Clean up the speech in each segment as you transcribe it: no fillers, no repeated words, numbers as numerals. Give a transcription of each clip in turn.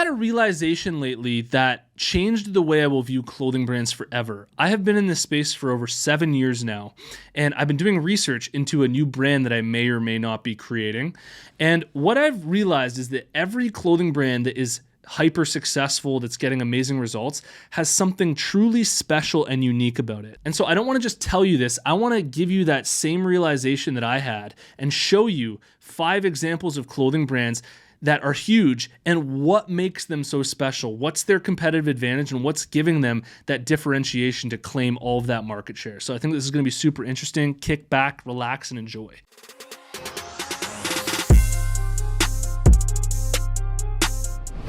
had a realization lately that changed the way I will view clothing brands forever. I have been in this space for over 7 years now, and I've been doing research into a new brand that I may or may not be creating. And what I've realized is that every clothing brand that is hyper successful, that's getting amazing results, has something truly special and unique about it. And so I don't want to just tell you this, I want to give you that same realization that I had and show you 5 examples of clothing brands that are huge and what makes them so special. What's their competitive advantage and what's giving them that differentiation to claim all of that market share. So I think this is going to be super interesting. Kick back, relax, and enjoy.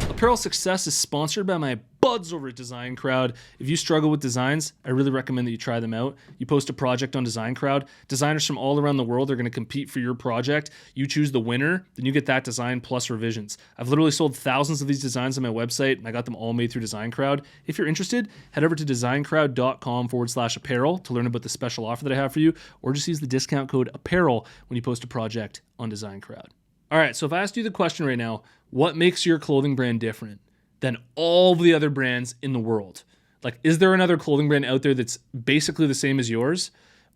Apparel Success is sponsored by my buds over at Design Crowd. If you struggle with designs, I really recommend that you try them out. You post a project on Design Crowd. Designers from all around the world are going to compete for your project. You choose the winner, then you get that design plus revisions. I've literally sold thousands of these designs on my website, and I got them all made through Design Crowd. If you're interested, head over to designcrowd.com/apparel to learn about the special offer that I have for you, or just use the discount code apparel when you post a project on Design Crowd. All right, so if I asked you the question right now, what makes your clothing brand different than all the other brands in the world? Like, is there another clothing brand out there that's basically the same as yours?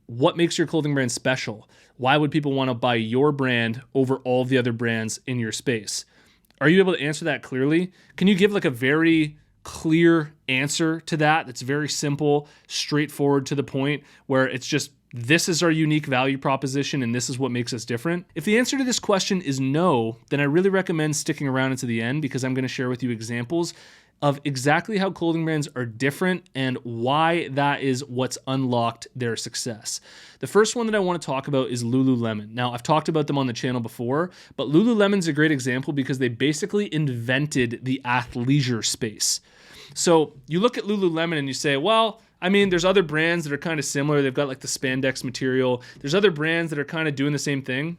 What makes your clothing brand special? Why would people want to buy your brand over all of the other brands in your space? Are you able to answer that clearly? Can you give like a very clear answer to that that's very simple, straightforward, to the point, where it's just, this is our unique value proposition and this is what makes us different? If the answer to this question is no, then I really recommend sticking around until the end, because I'm going to share with you examples of exactly how clothing brands are different and why that is what's unlocked their success. The first one that I want to talk about is Lululemon. Now, I've talked about them on the channel before, but Lululemon's a great example because they basically invented the athleisure space. So you look at Lululemon and you say, well, I mean, there's other brands that are kind of similar. They've got like the spandex material. There's other brands that are kind of doing the same thing.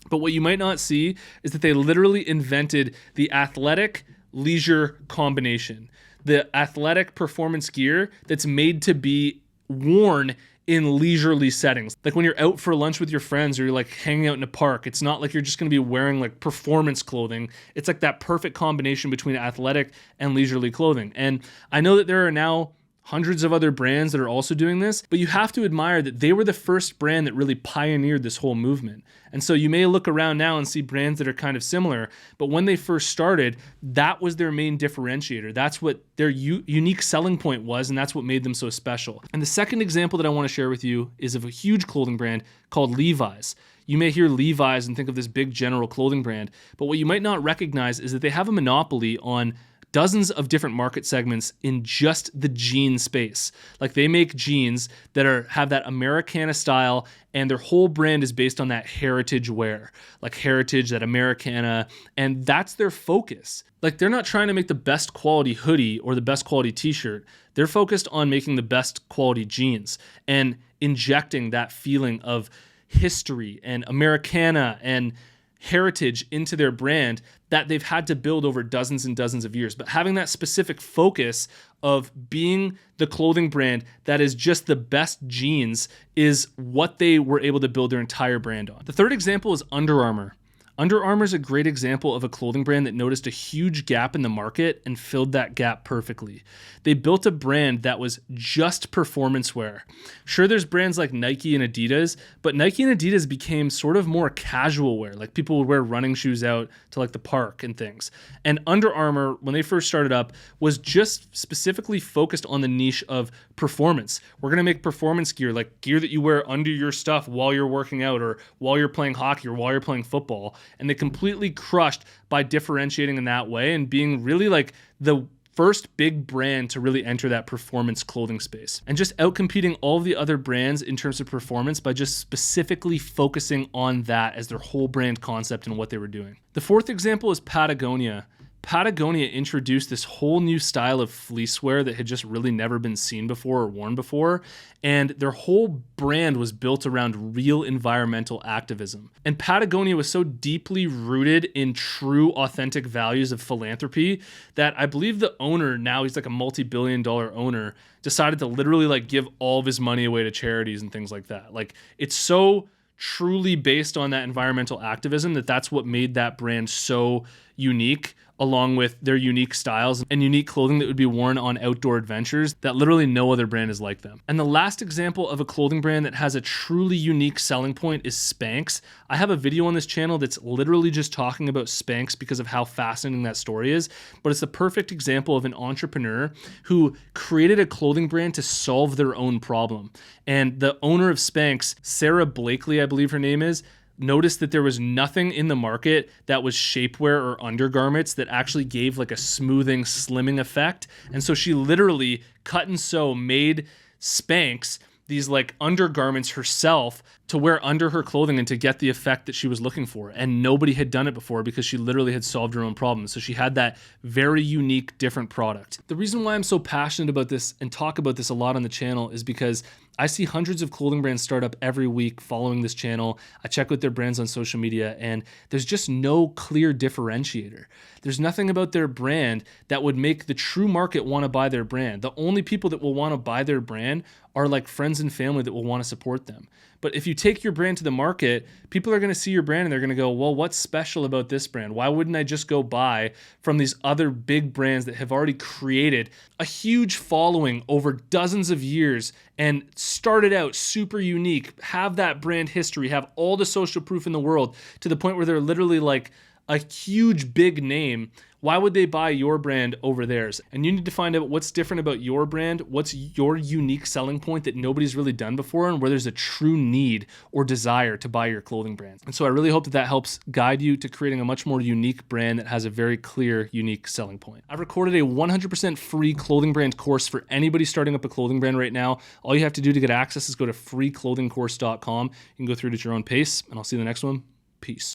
But what you might not see is that they literally invented the athletic leisure combination, the athletic performance gear that's made to be worn in leisurely settings. Like when you're out for lunch with your friends or you're like hanging out in a park, it's not like you're just going to be wearing like performance clothing. It's like that perfect combination between athletic and leisurely clothing. And I know that there are now hundreds of other brands that are also doing this, but you have to admire that they were the first brand that really pioneered this whole movement. And so you may look around now and see brands that are kind of similar, but when they first started, that was their main differentiator. That's what their unique selling point was, and that's what made them so special. And the second example that I want to share with you is of a huge clothing brand called Levi's. You may hear Levi's and think of this big general clothing brand, but what you might not recognize is that they have a monopoly on dozens of different market segments in just the jean space. Like, they make jeans that have that Americana style, and their whole brand is based on that heritage wear, like heritage, that Americana, and that's their focus. Like, they're not trying to make the best quality hoodie or the best quality t-shirt. They're focused on making the best quality jeans and injecting that feeling of history and Americana and heritage into their brand that they've had to build over dozens and dozens of years. But having that specific focus of being the clothing brand that is just the best jeans is what they were able to build their entire brand on. The third example is Under Armour. Under Armour is a great example of a clothing brand that noticed a huge gap in the market and filled that gap perfectly. They built a brand that was just performance wear. Sure, there's brands like Nike and Adidas, but Nike and Adidas became sort of more casual wear. Like, people would wear running shoes out to like the park and things. And Under Armour, when they first started up, was just specifically focused on the niche of performance. We're going to make performance gear, like gear that you wear under your stuff while you're working out or while you're playing hockey or while you're playing football. And they completely crushed by differentiating in that way and being really like the first big brand to really enter that performance clothing space, and just outcompeting all the other brands in terms of performance by just specifically focusing on that as their whole brand concept and what they were doing. The fourth example is Patagonia. Patagonia introduced this whole new style of fleecewear that had just really never been seen before or worn before, and their whole brand was built around real environmental activism. And Patagonia was so deeply rooted in true, authentic values of philanthropy that I believe the owner, now he's like a multi-billion-dollar owner, decided to literally like give all of his money away to charities and things like that. Like, it's so truly based on that environmental activism that's what made that brand so unique, along with their unique styles and unique clothing that would be worn on outdoor adventures that literally no other brand is like them. And the last example of a clothing brand that has a truly unique selling point is Spanx. I have a video on this channel that's literally just talking about Spanx because of how fascinating that story is, but it's the perfect example of an entrepreneur who created a clothing brand to solve their own problem. And the owner of Spanx, Sarah Blakely, I believe her name is, noticed that there was nothing in the market that was shapewear or undergarments that actually gave like a smoothing, slimming effect. And so she literally cut and sew made Spanx, these like undergarments herself, to wear under her clothing and to get the effect that she was looking for. And nobody had done it before because she literally had solved her own problem. So she had that very unique, different product. The reason why I'm so passionate about this and talk about this a lot on the channel is because I see hundreds of clothing brands start up every week following this channel. I check with their brands on social media, and there's just no clear differentiator. There's nothing about their brand that would make the true market want to buy their brand. The only people that will want to buy their brand are like friends and family that will want to support them. But if you take your brand to the market, people are going to see your brand and they're going to go, well, what's special about this brand? Why wouldn't I just go buy from these other big brands that have already created a huge following over dozens of years and started out super unique, have that brand history, have all the social proof in the world to the point where they're literally like a huge big name? Why would they buy your brand over theirs? And you need to find out what's different about your brand, what's your unique selling point that nobody's really done before, and where there's a true need or desire to buy your clothing brand. And so I really hope that that helps guide you to creating a much more unique brand that has a very clear, unique selling point. I've recorded a 100% free clothing brand course for anybody starting up a clothing brand right now. All you have to do to get access is go to freeclothingcourse.com. You can go through it at your own pace, and I'll see you in the next one. Peace.